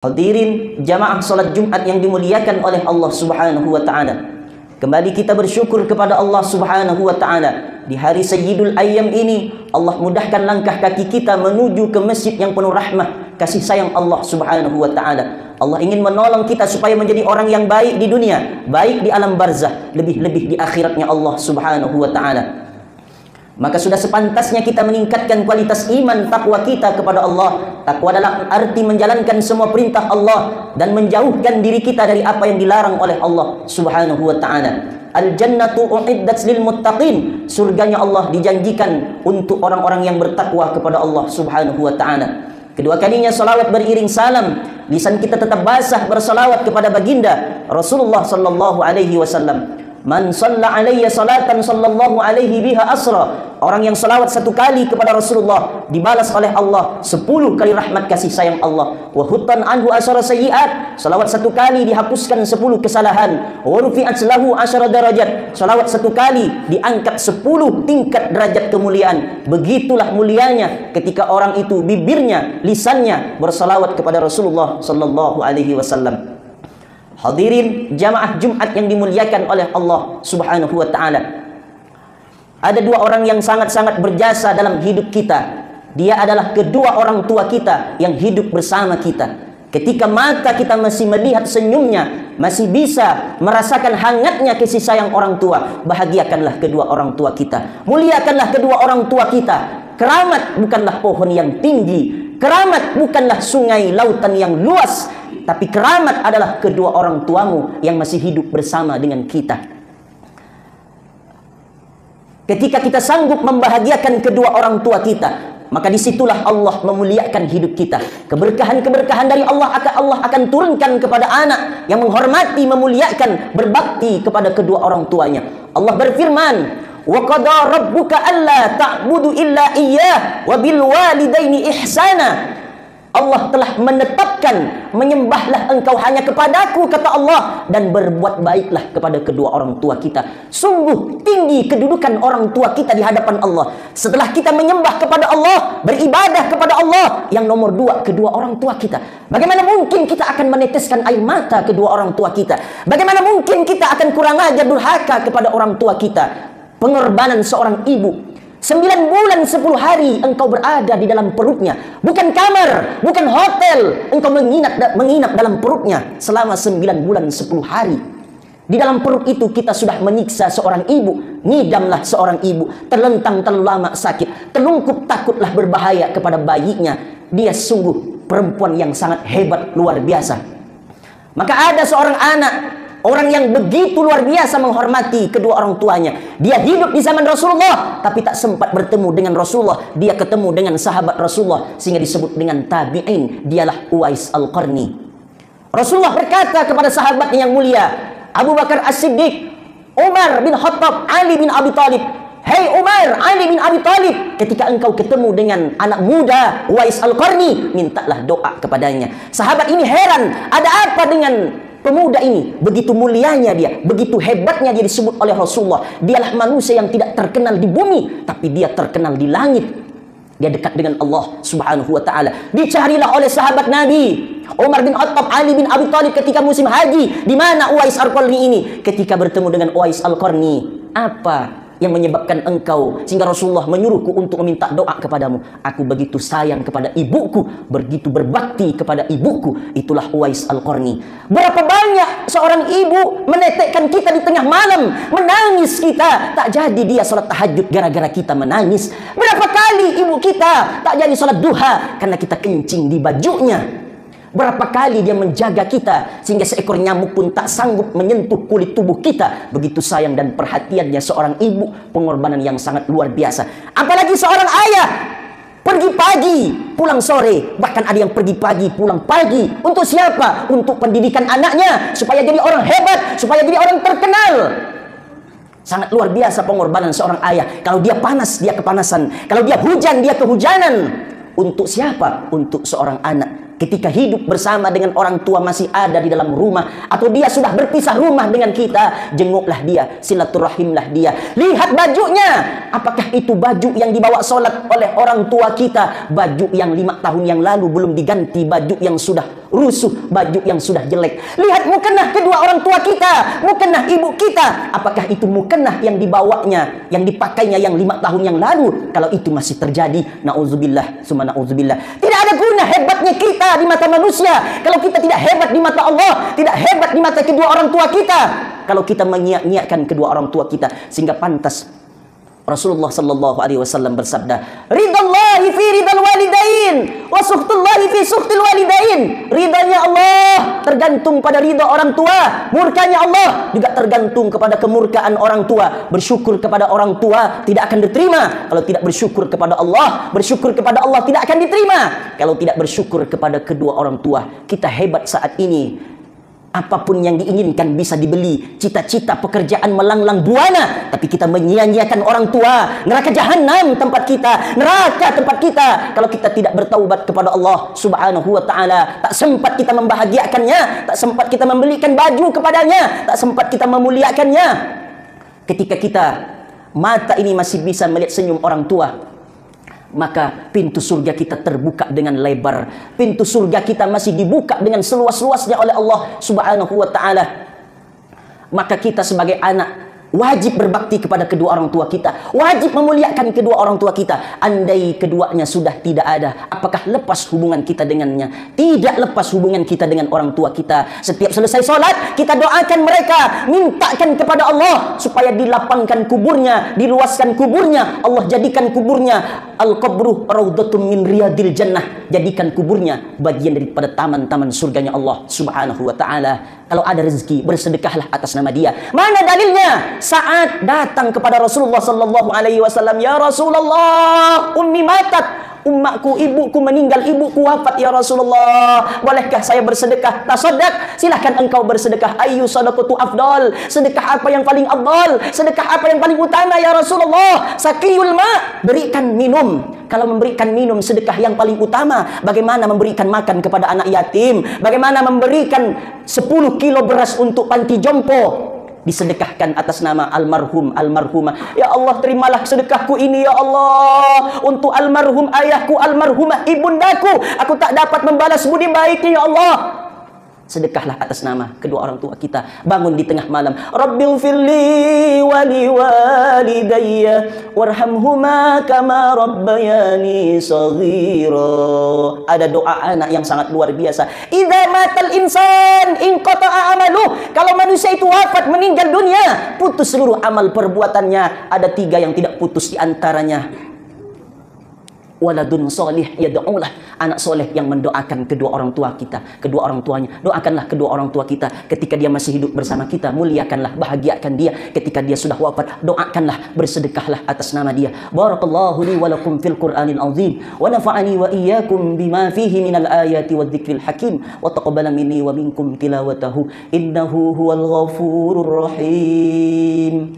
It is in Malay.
Hadirin jamaah salat Jumat yang dimuliakan oleh Allah Subhanahu wa taala. Kembali kita bersyukur kepada Allah Subhanahu wa taala. Di hari Sayyidul Ayyam ini, Allah mudahkan langkah kaki kita menuju ke masjid yang penuh rahmah, kasih sayang Allah Subhanahu wa taala. Allah ingin menolong kita supaya menjadi orang yang baik di dunia, baik di alam barzah, lebih-lebih di akhiratnya Allah Subhanahu wa taala. Maka sudah sepantasnya kita meningkatkan kualitas iman takwa kita kepada Allah. Takwa dalam arti menjalankan semua perintah Allah dan menjauhkan diri kita dari apa yang dilarang oleh Allah Subhanahu wa taala. Al-jannatu uiddat lil muttaqin. Surganya Allah dijanjikan untuk orang-orang yang bertakwa kepada Allah Subhanahu wa taala. Kedua kalinya salawat beriring salam, lisan kita tetap basah bersalawat kepada baginda Rasulullah sallallahu alaihi wasallam. Man shalla alayya salatan sallallahu alaihi biha asra. Orang yang salawat satu kali kepada Rasulullah dibalas oleh Allah 10 kali rahmat kasih sayang Allah. Wa huttan anhu asyara sayyiat. Salawat satu kali dihapuskan 10 kesalahan. Wa rufi'at lahu asyara darajat. Salawat satu kali diangkat 10 tingkat derajat kemuliaan. Begitulah mulianya ketika orang itu bibirnya, lisannya bersalawat kepada Rasulullah sallallahu alaihi wasallam. Hadirin jamaah Jumat yang dimuliakan oleh Allah Subhanahu wa taala. Ada dua orang yang sangat-sangat berjasa dalam hidup kita. Dia adalah kedua orang tua kita yang hidup bersama kita. Ketika mata kita masih melihat senyumnya, masih bisa merasakan hangatnya kasih sayang orang tua, bahagiakanlah kedua orang tua kita. Muliakanlah kedua orang tua kita. Keramat bukanlah pohon yang tinggi, keramat bukanlah sungai lautan yang luas, tapi keramat adalah kedua orang tuamu yang masih hidup bersama dengan kita. Ketika kita sanggup membahagiakan kedua orang tua kita, maka disitulah Allah memuliakan hidup kita. Keberkahan-keberkahan dari Allah akan turunkan kepada anak yang menghormati, memuliakan, berbakti kepada kedua orang tuanya. Allah berfirman, wa qada rabbuka alla ta'budu illa iyyah wa bil walidaini ihsana. Allah telah menetapkan, menyembahlah engkau hanya kepadaku, kata Allah, dan berbuat baiklah kepada kedua orang tua kita. Sungguh tinggi kedudukan orang tua kita di hadapan Allah. Setelah kita menyembah kepada Allah, beribadah kepada Allah, yang nomor 2 kedua orang tua kita. Bagaimana mungkin kita akan meneteskan air mata kedua orang tua kita? Bagaimana mungkin kita akan kurang ajar durhaka kepada orang tua kita? Pengorbanan seorang ibu, 9 bulan 10 hari engkau berada di dalam perutnya. Bukan kamar, bukan hotel. Engkau menginap dalam perutnya selama 9 bulan 10 hari. Di dalam perut itu kita sudah menyiksa seorang ibu. Ngidamlah seorang ibu. Terlentang terlalu lama sakit. Telungkup takutlah berbahaya kepada bayinya. Dia sungguh perempuan yang sangat hebat, luar biasa. Maka ada seorang anak, orang yang begitu luar biasa menghormati kedua orang tuanya. Dia hidup di zaman Rasulullah, tapi tak sempat bertemu dengan Rasulullah. Dia ketemu dengan sahabat Rasulullah, sehingga disebut dengan tabi'in. Dialah Uwais Al-Qarni. Rasulullah berkata kepada sahabatnya yang mulia, Abu Bakar As-Siddiq, Umar bin Khattab, Ali bin Abi Thalib. Hei Umar, Ali bin Abi Thalib, ketika engkau ketemu dengan anak muda Uwais Al-Qarni, mintalah doa kepadanya. Sahabat ini heran, ada apa dengan pemuda ini? Begitu mulianya dia, begitu hebatnya dia disebut oleh Rasulullah. Dialah manusia yang tidak terkenal di bumi, tapi dia terkenal di langit. Dia dekat dengan Allah Subhanahu wa taala. Dicarilah oleh sahabat Nabi Umar bin Khattab, Ali bin Abi Thalib ketika musim haji. Di mana Uwais Al-Qarni ini? Ketika bertemu dengan Uwais Al-Qarni, apa yang menyebabkan engkau sehingga Rasulullah menyuruhku untuk meminta doa kepadamu? Aku begitu sayang kepada ibuku, begitu berbakti kepada ibuku. Itulah Uwais Al-Qarni. Berapa banyak seorang ibu menetekkan kita di tengah malam, menangis kita, tak jadi dia salat tahajud gara-gara kita menangis. Berapa kali ibu kita tak jadi salat duha karena kita kencing di bajunya. Berapa kali dia menjaga kita sehingga seekor nyamuk pun tak sanggup menyentuh kulit tubuh kita. Begitu sayang dan perhatiannya seorang ibu, pengorbanan yang sangat luar biasa. Apalagi seorang ayah, pergi pagi, pulang sore. Bahkan ada yang pergi pagi, pulang pagi. Untuk siapa? Untuk pendidikan anaknya, supaya jadi orang hebat, supaya jadi orang terkenal. Sangat luar biasa pengorbanan seorang ayah. Kalau dia panas, dia kepanasan. Kalau dia hujan, dia kehujanan. Untuk siapa? Untuk seorang anak. Ketika hidup bersama dengan orang tua masih ada di dalam rumah, atau dia sudah berpisah rumah dengan kita, jenguklah dia, silaturahimlah dia. Lihat bajunya, apakah itu baju yang dibawa sholat oleh orang tua kita? Baju yang 5 tahun yang lalu belum diganti, baju yang sudah rusuh, baju yang sudah jelek. Lihat mukennah kedua orang tua kita, mukennah ibu kita. Apakah itu mukennah yang dibawanya, yang dipakainya yang 5 tahun yang lalu? Kalau itu masih terjadi, na'udzubillah, summa na'udzubillah. Tidak ada guna hebatnya kita di mata manusia kalau kita tidak hebat di mata Allah, tidak hebat di mata kedua orang tua kita. Kalau kita menyiak-nyiakkan kedua orang tua kita, sehingga pantas Rasulullah sallallahu alaihi wasallam bersabda, "Ridallahi fi ridal walidain wa sukhtullahi fi sukhtil walidain." Ridanya Allah tergantung pada ridha orang tua, murkanya Allah juga tergantung kepada kemurkaan orang tua. Bersyukur kepada orang tua tidak akan diterima kalau tidak bersyukur kepada Allah, bersyukur kepada Allah tidak akan diterima kalau tidak bersyukur kepada kedua orang tua. Kita hebat saat ini. Apapun yang diinginkan bisa dibeli. Cita-cita pekerjaan melanglang buana, tapi kita menyia-nyiakan orang tua. Neraka jahanam tempat kita, neraka tempat kita. Kalau kita tidak bertaubat kepada Allah subhanahu wa ta'ala, tak sempat kita membahagiakannya, tak sempat kita membelikan baju kepadanya, tak sempat kita memuliakannya. Ketika kita mata ini masih bisa melihat senyum orang tua, maka pintu surga kita terbuka dengan lebar. Pintu surga kita masih dibuka dengan seluas-luasnya oleh Allah subhanahu wa ta'ala. Maka kita sebagai anak wajib berbakti kepada kedua orang tua kita, wajib memuliakan kedua orang tua kita. Andai keduanya sudah tidak ada, apakah lepas hubungan kita dengannya? Tidak lepas hubungan kita dengan orang tua kita. Setiap selesai solat, kita doakan mereka, mintakan kepada Allah supaya dilapangkan kuburnya, diluaskan kuburnya. Allah jadikan kuburnya al-qabru raudhatun min riyadil jannah. Jadikan kuburnya bagian daripada taman-taman surganya Allah subhanahu wa ta'ala. Kalau ada rezeki, bersedekahlah atas nama dia. Mana dalilnya? Saat datang kepada Rasulullah sallallahu alaihi wasallam, "Ya Rasulullah, ummi matat." Ummaku, ibuku meninggal, ibuku wafat ya Rasulullah. Bolehkah saya bersedekah? Tasaddaq, silahkan engkau bersedekah. Ayyu sadaqatu afdal? Sedekah apa yang paling afdal? Sedekah apa yang paling utama ya Rasulullah? Sakiyul ma, berikan minum. Kalau memberikan minum sedekah yang paling utama, bagaimana memberikan makan kepada anak yatim? Bagaimana memberikan 10 kilo beras untuk panti jompo? Disedekahkan atas nama almarhum, almarhumah. Ya Allah, terimalah sedekahku ini ya Allah, untuk almarhum ayahku, almarhumah ibundaku. Aku tak dapat membalas budi baiknya ya Allah. Sedekahlah atas nama kedua orang tua kita. Bangun di tengah malam, Rabbil firli wali walidayya warhamhuma kama rabbayani saghira. Ada doa anak yang sangat luar biasa. Idza matal insan inqata'a amaluh. Kalau manusia itu wafat, meninggal dunia, putus seluruh amal perbuatannya. Ada 3 yang tidak putus, di antaranya waladun solih yad'ulah, anak soleh yang mendoakan kedua orang tua kita, kedua orang tuanya. Doakanlah kedua orang tua kita ketika dia masih hidup bersama kita, muliakanlah, bahagiakan dia. Ketika dia sudah wafat, doakanlah, bersedekahlah atas nama dia. Barakallahu li wa lakum fil Qur'anil azim wa nafa'ani wa iyyakum bima fihi minal ayati wadh-dhikril hakim wa taqabbala minni wa minkum tilawatahu innahu huwal ghafurur rahim.